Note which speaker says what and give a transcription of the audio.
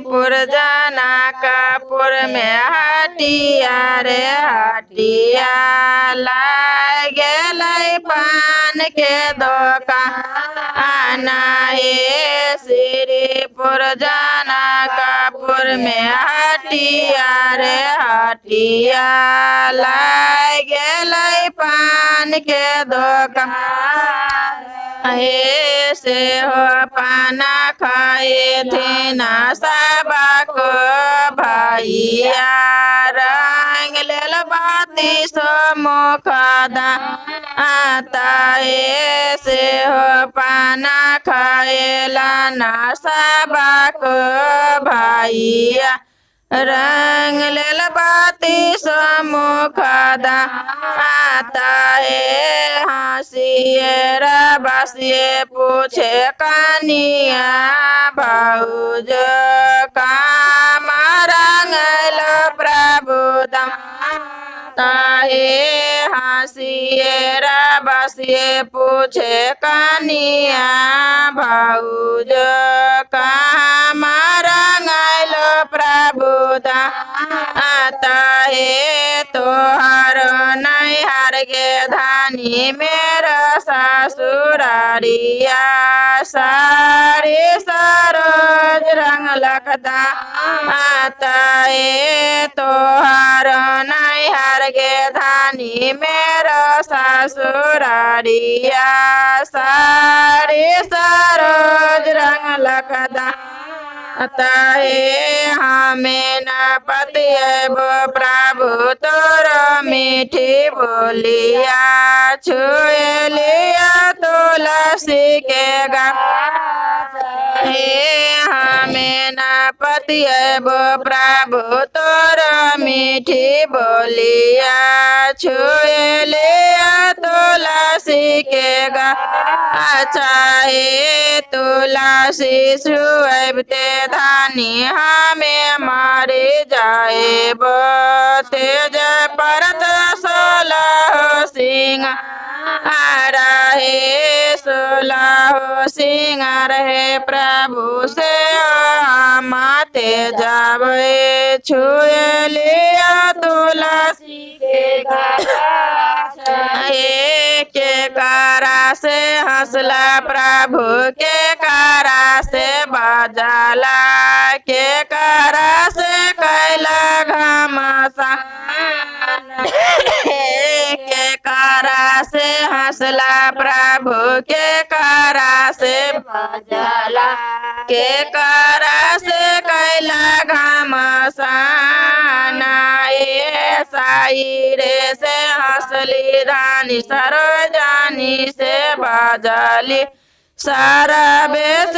Speaker 1: श्रीपुर जनकपुर में हटिया रे हटिया लागे लै पान के दुकान हे श्रीपुर जनकपुर में हटिया रे हटिया लागे लै पान के दुकान हे से हो पाना खाए थे ना सबक भैया रंग लेल बाती सो मुखदा आता हे से हो पाना खाएला ना सबक भैया रंग लेल बाती सो मुखदा आता है हंसिए बसिए पूछे कनिया भौज काम रंगल प्रभु ताहे हंसिए बसिए पूछे कनिया भौज काम रंगल प्रभु आता है तोहर नैहर के धानी मेरा ससुरारिया सारी सरोज रंग लखदा आता है तोहर नैहर के धानी मेरा ससुरारिया सारी सरोज रंग लखदा ताहे हमें न पतिएब प्रभु तोर मीठी बोलिया छुए लिया तुलसी के हे हमें न पतिएब प्रभु तोर मीठी बोलिया छुए लिया तुलसी के अच्छा हे तुलसी छुएबते धानी हमें मारे जाए तेज परत 16 सिंह रहे 16 सिंह रहे प्रभु से माते जावे छुए लिया तुलसी के के कारा से हंसला प्रभु के कारा से बजाला के कारा से कैला घमासा के कारा से हंसला प्रभु के कारा से बजाला के कारा से कैला घमासा साई रे से हंसली रानी सरोजानी से बजली सारा बेस